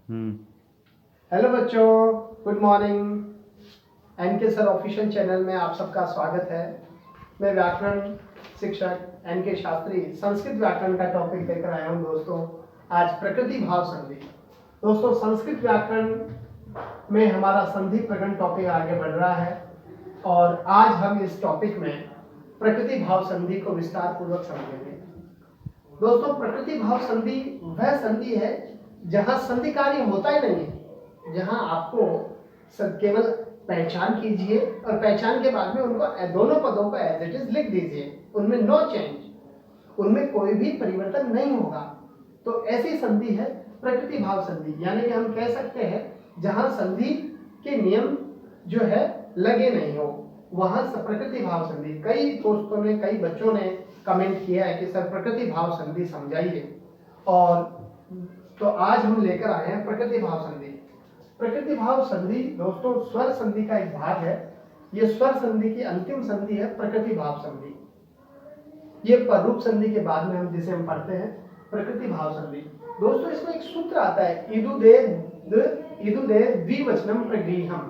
हम्म। Hello बच्चों, good morning. NK sir official channel में आप सबका स्वागत है। मैं व्याकरण शिक्षक एनके शास्त्री संस्कृत व्याकरण का टॉपिक लेकर आया हूँ दोस्तों। आज प्रकृति भाव संधि। दोस्तों, संस्कृत व्याकरण में हमारा संधि प्रकरण टॉपिक आगे बढ़ रहा है और आज हम इस टॉपिक में प्रकृति भाव संधि को विस्तार पूर्वक समझेंगे। दोस्तों, प्रकृति भाव संधि वह संधि है जहां संधि कार्य होता ही नहीं है, जहां आपको केवल पहचान कीजिए और पहचान के बाद में उनको दोनों पदों को एज इट इज लिख दीजिए, उनमें नो चेंज, उनमें कोई भी परिवर्तन नहीं होगा। तो ऐसी संधि है प्रकृति भाव संधि, यानी कि हम कह सकते हैं जहां संधि के नियम जो है लगे नहीं हो, वहां प्रकृति भाव संधि। कई दोस्तों ने, कई बच्चों ने कमेंट किया है कि सर प्रकृति भाव संधि समझाइए, और तो आज हम लेकर आए हैं प्रकृति भाव संधि। प्रकृति भाव संधि दोस्तों स्वर संधि का एक भाग है। ये स्वर संधि की अंतिम संधि है प्रकृति भाव संधि। ये परूप संधि के बाद में हम जिसे हम पढ़ते हैं प्रकृति भाव संधि। दोस्तों, इसमें एक सूत्र आता है इदुदे द्विवचनम प्रगृहम।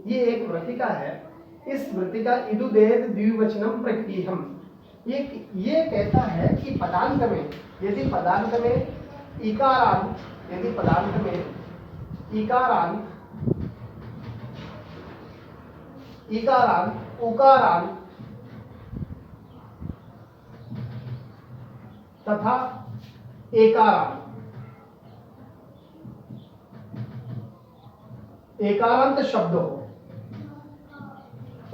ये एक वृत्तिका है। इस वृत्तिका इदुदे द्विवचनम प्रगृहम ये कहता है कि पदांत में यदि पदांत में इकारांत यदि पदांत में इकारांत इकारांत उकारांत तथा एकारांत शब्द हो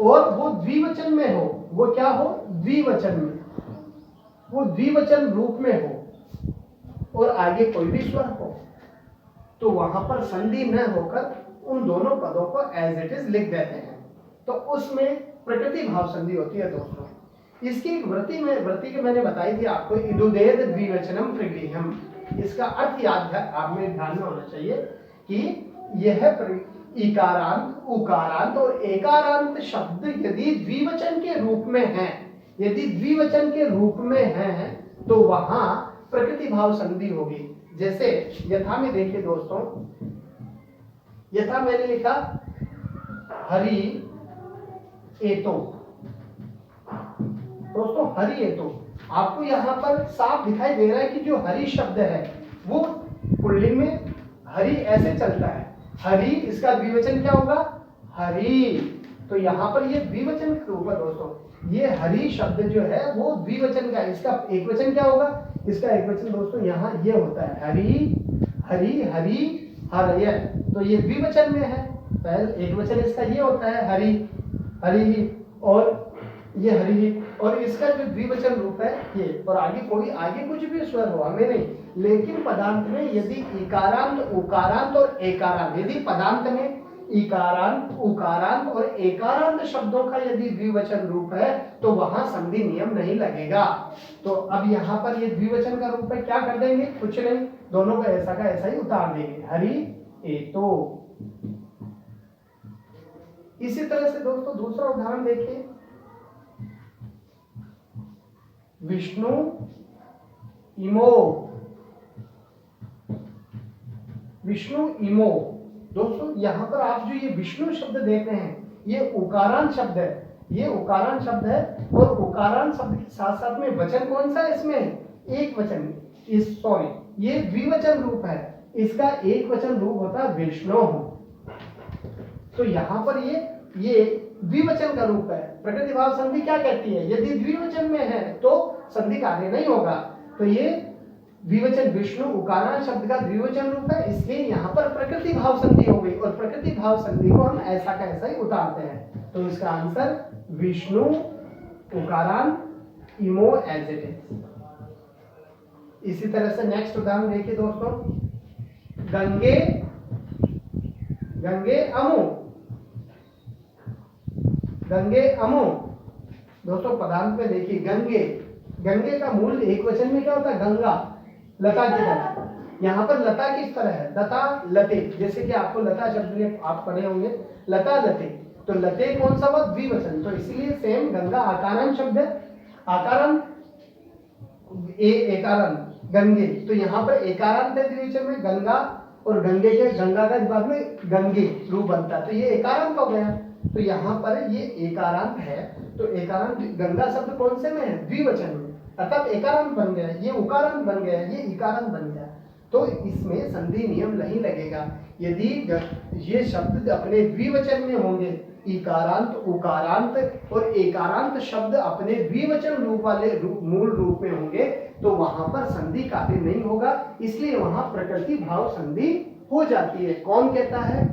और वो द्विवचन में हो, वो क्या हो, द्विवचन में, वो द्विवचन रूप में हो और आगे कोई भी स्वर हो, तो वहां पर संधि न होकर उन दोनों पदों को एज इट इज लिख देते हैं, तो उसमें प्रकृति भाव संधि होती है दोस्तों। इसकी एक वृत्ति की मैंने बताई थी आपको, इदुदेद द्विवचनम प्रगृहम। इसका अर्थ याद है, आप में ध्यान में होना चाहिए कि यह इकारांत, उकारांत और एकारांत शब्द यदि द्विवचन के रूप में हैं, यदि द्विवचन के रूप में हैं, तो वहां प्रकृति भाव संधि होगी। जैसे यथा में देखिए दोस्तों, यथा मैंने लिखा हरि एतो। दोस्तों, हरि एतो, आपको यहाँ पर साफ दिखाई दे रहा है कि जो हरि शब्द है वो पुल्लिंग में हरि ऐसे चलता है। हरि, इसका द्विवचन क्या होगा, हरि। तो यहाँ पर ये द्विवचन का रूप है दोस्तों। ये हरि शब्द जो है वो द्विवचन का है। इसका एक वचन क्या होगा, इसका एक वचन दोस्तों यहाँ ये होता है हरि हरि हरि हरय। तो ये द्विवचन में है। पहले एक वचन इसका ये होता है हरि हरि, और ये हरि, और इसका जो द्विवचन रूप है ये, और आगे कुछ भी स्वर हो हमें नहीं, लेकिन पदांत में यदि इकारांत, उकारांत और एकारांत, यदि पदांत में इकारांत, उकारांत और एकारांत शब्दों का यदि द्विवचन रूप है तो वहां संधि नियम नहीं लगेगा। तो अब यहाँ पर ये द्विवचन का रूप है, क्या कर देंगे, कुछ नहीं, दोनों को ऐसा का ऐसा ही उतार देंगे, हरि एतो। इसी तरह से दोस्तों दूसरा उदाहरण देखिए, विष्णु इमो। विष्णु इमो। दोस्तों, यहां पर आप जो ये विष्णु शब्द देख रहे हैं ये उकारांत शब्द है, ये उकारांत शब्द है, और उकारांत शब्द के साथ साथ में वचन कौन सा है इसमें, एक वचन, ये द्विवचन रूप है। इसका एक वचन रूप होता है विष्णु। तो यहाँ पर ये द्विवचन का रूप है। प्रकृति भाव संधि क्या कहती है, यदि द्विवचन में है तो संधि कार्य नहीं होगा। तो ये द्विवचन विष्णु उकारांत शब्द का द्विवचन रूप है, इसलिए यहाँ पर प्रकृति भाव संधि हो गई, और प्रकृति भाव संधि को हम ऐसा का ऐसा ही उतारते हैं। तो इसका आंसर विष्णु उकारांत इमो एज इट इज। इसी तरह से नेक्स्ट उदाहरण देखिए दोस्तों, गंगे गंगे अमो। गंगे अमो। दोस्तों, पदांत में देखिए गंगे, गंगे का मूल एक वचन में क्या होता है, गंगा, लता की तरह। यहाँ पर लता किस तरह है, लता लते, जैसे कि आपको लता शब्द में आप पढ़े होंगे, लता लते, तो लते कौन सा हुआ, द्विवचन, तो इसलिए सेम गंगा आकारांत शब्द है, आकारांत एकारांत गंगे, तो यहाँ पर एकारांत है द्विवचन में गंगा, और गंगे के गंगा का बाद में गंगे रूप बनता है, तो ये एकारांत हो गया। तो यहाँ पर ये एकारांत है, तो एकारांत गंगा शब्द कौन से में है? द्विवचन में, अर्थात एकारांत बन गया, ये उकारांत बन गया, ये इकारांत बन गया। तो इसमें संधि नियम नहीं लगेगा। यदि ये शब्द अपने द्विवचन में होंगे, इकारांत उकारांत और एकारांत शब्द अपने द्विवचन रूप वाले मूल रूप में होंगे, तो वहां पर संधि कार्य नहीं होगा, इसलिए वहां प्रकृति भाव संधि हो जाती है। कौन कहता है?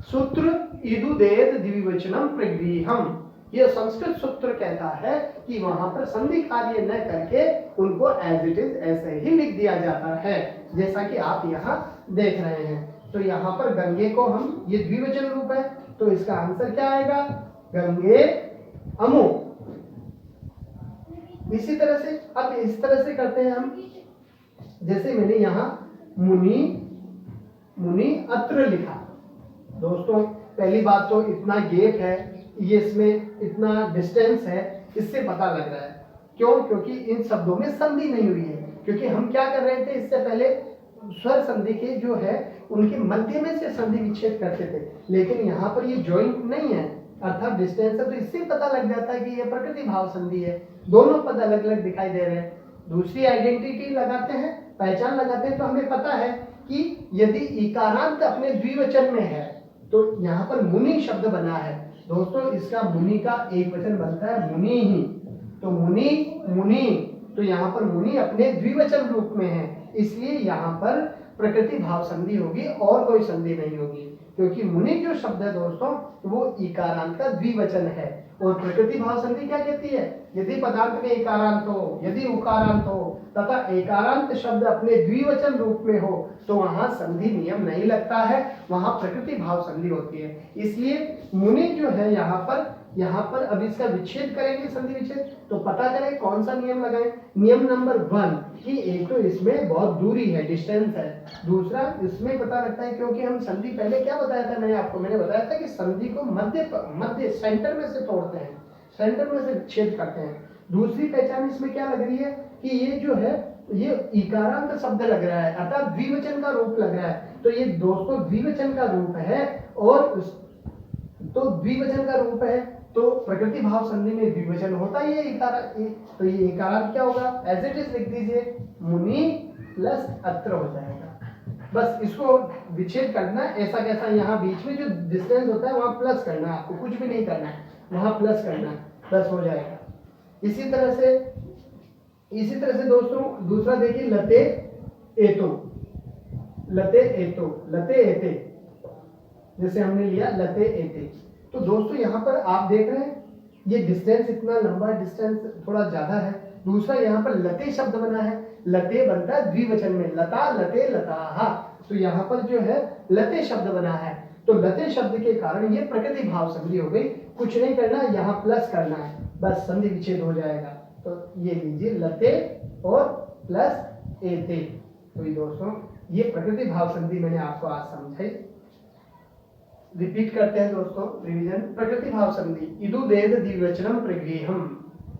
सूत्र इदुदेद द्विवचनम प्रगृहम, यह संस्कृत सूत्र कहता है कि वहां पर संधि कार्य न करके उनको एज इट इज ऐसे ही लिख दिया जाता है, जैसा कि आप यहाँ देख रहे हैं। तो यहाँ पर गंगे को हम, ये द्विवचन रूप है, तो इसका आंसर क्या आएगा? गंगे अमो। इसी तरह से अब इस तरह से करते हैं हम, जैसे मैंने यहाँ मुनि अत्र लिखा। दोस्तों पहली बात तो इतना गैप है, ये इसमें इतना डिस्टेंस है, इससे पता लग रहा है। क्यों? क्योंकि इन शब्दों में संधि नहीं हुई है। क्योंकि हम क्या कर रहे थे, इससे पहले स्वर संधि के जो है उनके मध्य में से संधि विच्छेद करते थे, लेकिन यहाँ पर ये जॉइंट नहीं है, अर्थात डिस्टेंस है, तो इससे पता लग जाता है कि ये प्रकृति भाव संधि है। दोनों पद अलग अलग दिखाई दे रहे हैं। दूसरी आइडेंटिटी लगाते हैं, पहचान लगाते हैं, तो हमें पता है कि यदि इकारांत अपने द्विवचन में है तो यहाँ पर मुनि शब्द बना है। दोस्तों इसका मुनि का एक वचन बनता है मुनि ही, तो मुनि, तो यहाँ पर मुनि अपने द्विवचन रूप में है, इसलिए यहाँ पर प्रकृति भाव संधि होगी और कोई संधि नहीं होगी। क्योंकि मुनि जो शब्द है दोस्तों वो इकारांत का द्विवचन है। और प्रकृति भाव संधि क्या कहती है? यदि पदार्थ में इकारांत हो, यदि उकारांत हो तथा एकारांत शब्द अपने द्विवचन रूप में हो, तो वहां संधि नियम नहीं लगता है, वहां प्रकृति भाव संधि होती है। इसलिए मुनि जो है यहाँ पर अब इसका विच्छेद करेंगे, संधि विच्छेद, तो पता करें कौन सा नियम लगाएं। नियम नंबर 1 कि एक तो इसमें बहुत दूरी है, डिस्टेंस है। दूसरा इसमें पता लगता है क्योंकि हम संधि पहले क्या बताया था, मैंने बताया था कि संधि को मध्य सेंटर में से तोड़ते हैं, सेंटर में से छेद करते हैं। दूसरी पहचान इसमें क्या लग रही है कि ये जो है ये इकारांत शब्द लग रहा है, अर्थात द्विवचन का रूप लग रहा है। तो ये दोस्तों द्विवचन का रूप है, और तो द्विवचन का रूप है तो प्रकृति भाव संधि में द्विवचन होता ही है तो ये इकारांत क्या होगा? एज इट इज लिख दीजिए, मुनि प्लस अत्र हो जाएगा। बस इसको विच्छेद करना, ऐसा कैसा, यहाँ बीच में जो डिस्टेंस होता है वहां प्लस करना है, आपको कुछ भी नहीं करना है, वहां प्लस करना है, प्लस हो जाएगा। इसी तरह से दोस्तों दूसरा देखिए, लते एते, जैसे हमने लिया लते एते। तो दोस्तों यहाँ पर आप देख रहे हैं ये डिस्टेंस इतना लंबा, डिस्टेंस थोड़ा ज्यादा है। दूसरा यहाँ पर लते शब्द बना है, लते बनता है द्विवचन में, लता लते लताहा, तो यहाँ पर जो है लते शब्द बना है। तो लते शब्द के कारण ये प्रकृति भाव संधि हो गई। कुछ नहीं करना, यहाँ प्लस करना है, बस संधि विच्छेद हो जाएगा। तो ये लीजिए लते और प्लस एते। तो ये दोस्तों ये प्रकृति भाव संधि मैंने आपको आज समझाई। रिपीट करते हैं दोस्तों, रिवीजन। प्रकृति भाव संधि इदुदेद द्विवचनम प्रगृहम,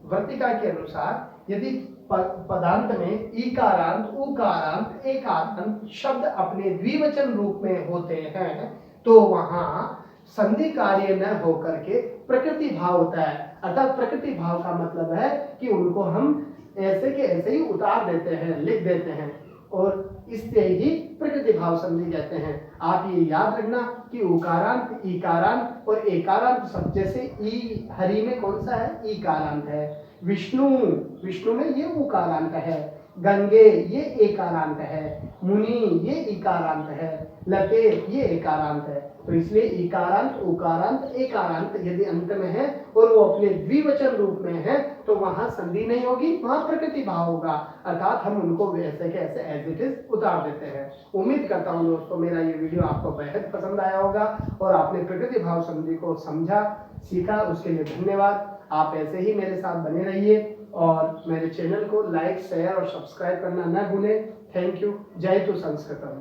वर्तिका के अनुसार यदि पदांत में इकारांत उकारांत एकारांत शब्द अपने द्विवचन रूप में होते हैं तो वहां संधि कार्य न होकर के प्रकृति भाव होता है। अर्थात प्रकृति भाव का मतलब है कि उनको हम ऐसे के ऐसे ही उतार देते हैं, लिख देते हैं, और इससे ही प्रकृति भाव संधि कहते हैं। आप ये याद रखना कि उकारांत इकारांत और एकारांत शब्द, जैसे ई हरि में कौन सा है? ईकारांत है। विष्णु में ये उकारांत है। गंगे ये एकारांत है। मुनि ये इकारांत है। लते ये एकारांत है। तो इसलिए इकारांत उकारांत एकारांत यदि अंत में है और वो अपने द्विवचन रूप में है तो वहां संधि नहीं होगी, वहां प्रकृति भाव होगा। अर्थात हम उनको वैसे के ऐसे एज इट इज उतार देते हैं। उम्मीद करता हूं दोस्तों मेरा ये वीडियो आपको बेहद पसंद आया होगा और आपने प्रकृति भाव संधि को समझा, सीखा, उसके लिए धन्यवाद। आप ऐसे ही मेरे साथ बने रहिए और मेरे चैनल को लाइक, शेयर और सब्सक्राइब करना न भूलें। Thank you. जय तु संस्कृतम।